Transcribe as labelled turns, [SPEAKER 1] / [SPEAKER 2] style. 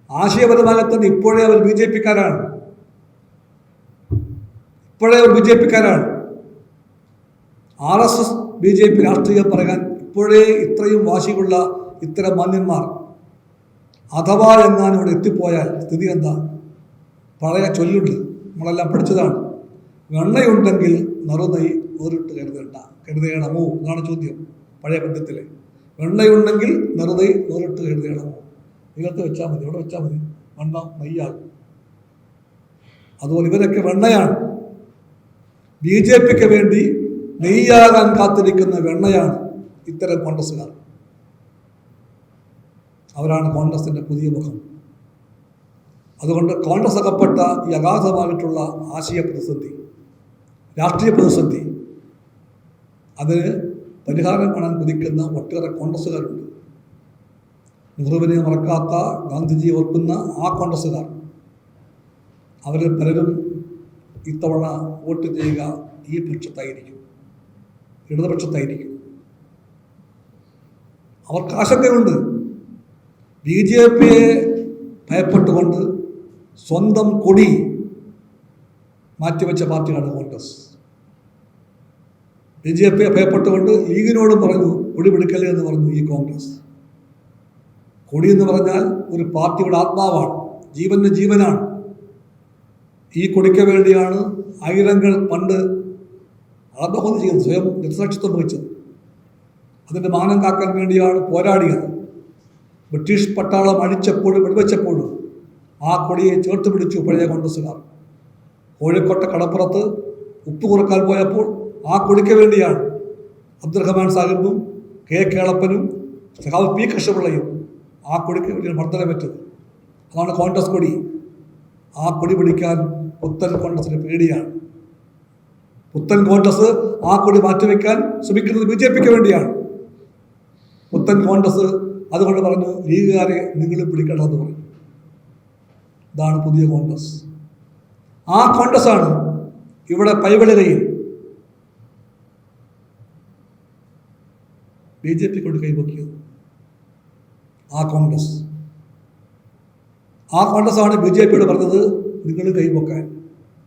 [SPEAKER 1] ആശയപരമായി തന്നെ ഇപ്പോഴേ അവർ ബി ജെ പിക്കാരാണ്. RSS BJP രാഷ്ട്രീയം പറയാൻ ഇപ്പോഴേ ഇത്രയും വാശിയുള്ള ഇത്തരം മാന്യന്മാർ അഥവാ എങ്ങാനും ഇവിടെ എത്തിപ്പോയാൽ സ്ഥിതി എന്താ? പഴയ ചൊല്ലുണ്ട്, നമ്മളെല്ലാം പഠിച്ചതാണ്. വെണ്ണയുണ്ടെങ്കിൽ നറുനെയ് ഓരിട്ട് കരുതേണമോ എന്നാണ് ചോദ്യം. പഴയ ബന്ധത്തിലെ വെണ്ണയുണ്ടെങ്കിൽ നറുനെയ് ഓരിട്ട് കരുതേണമോ? നിലത്ത് വെച്ചാൽ മതി, എവിടെ വെച്ചാൽ മതി, വെണ്ണ നെയ്യാകും. അതുപോലെ ഇവരൊക്കെ വെണ്ണയാണ്. BJPക്ക് വേണ്ടി നെയ്യാകാൻ കാത്തിരിക്കുന്ന വെണ്ണയാണ് ഇത്തരം കോൺഗ്രസ്സുകാർ. അവരാണ് കോൺഗ്രസിൻ്റെ പുതിയ മുഖം. അതുകൊണ്ട് കോൺഗ്രസ് അകപ്പെട്ട ഈ അഗാധമായിട്ടുള്ള ആശയ പ്രതിസന്ധി, രാഷ്ട്രീയ പ്രതിസന്ധി, അതിന് പരിഹാരം കാണാൻ കുതിക്കുന്ന ഒട്ടേറെ കോൺഗ്രസ്സുകാരുണ്ട്. നെഹ്റുവിനെ മറക്കാത്ത, ഗാന്ധിജിയെ ഓർക്കുന്ന ആ കോൺഗ്രസ്സുകാർ, അവരിൽ പലരും ഇത്തവണ വോട്ട് ചെയ്യുക ഈ പക്ഷത്തായിരിക്കും, ഇടതുപക്ഷത്തായിരിക്കും. അവർക്ക് ആശങ്കയുണ്ട്. BJPയെ ഭയപ്പെട്ടുകൊണ്ട് സ്വന്തം കൊടി മാറ്റിവെച്ച പാർട്ടിയാണ് കോൺഗ്രസ്. BJPയെ ഭയപ്പെട്ടുകൊണ്ട് ലീഗിനോടും പറഞ്ഞു കൊടി പിടിക്കല്ലേ എന്ന് പറഞ്ഞു ഈ കോൺഗ്രസ്. കൊടി എന്ന് പറഞ്ഞാൽ ഒരു പാർട്ടിയുടെ ആത്മാവാണ്, ജീവന് ജീവനാണ്. ഈ കൊടിക്ക് വേണ്ടിയാണ് ആയിരങ്ങൾ പണ്ട് ആത്മഹത്യ ചെയ്തത്, സ്വയം രക്തസാക്ഷിത്വം വഹിച്ചത്. അതിൻ്റെ മാനം കാക്കാൻ വേണ്ടിയാണ് പോരാടിയത്. ബ്രിട്ടീഷ് പട്ടാളം അടിച്ചപ്പോഴും വെടിവെച്ചപ്പോഴും ആ കൊടിയെ ചേർത്ത് പിടിച്ചു പഴയ കോൺഗ്രസ്സുകാർ. കോഴിക്കോട്ടെ കടപ്പുറത്ത് ഉപ്പ് കുറക്കാൻ പോയപ്പോൾ ആ കൊടിക്ക് വേണ്ടിയാണ് അബ്ദുറഹ്മാൻ സാഹിബും K കേളപ്പനും സഖാവ് P കൃഷ്ണപിള്ളയും ആ കൊടിക്ക് വേണ്ടിയാണ് മർദ്ദനമേറ്റത്. അതാണ് കോൺഗ്രസ് കൊടി. ആ കൊടി പിടിക്കാൻ പുത്തൻ കോൺഗ്രസിന് പേടിയാണ്. പുത്തൻ കോൺഗ്രസ് ആ കൊടി മാറ്റിവെക്കാൻ ശ്രമിക്കുന്നത് BJPക്ക് വേണ്ടിയാണ്. പുത്തൻ കോൺഗ്രസ് അതുകൊണ്ട് പറഞ്ഞു, ലീഗുകാരെ നിങ്ങൾ പിടിക്കണമെന്ന് പറഞ്ഞു. ഇതാണ് പുതിയ കോൺഗ്രസ്. ആ കോൺഗ്രസ്സാണ് ഇവിടെ പൈവടുകയിൽ BJP കൊണ്ട് കൈവക്കിയത്. ആ കോൺഗ്രസ്സാണ് BJPയോട് പറഞ്ഞത് നിങ്ങൾ കൈവക്കാൻ.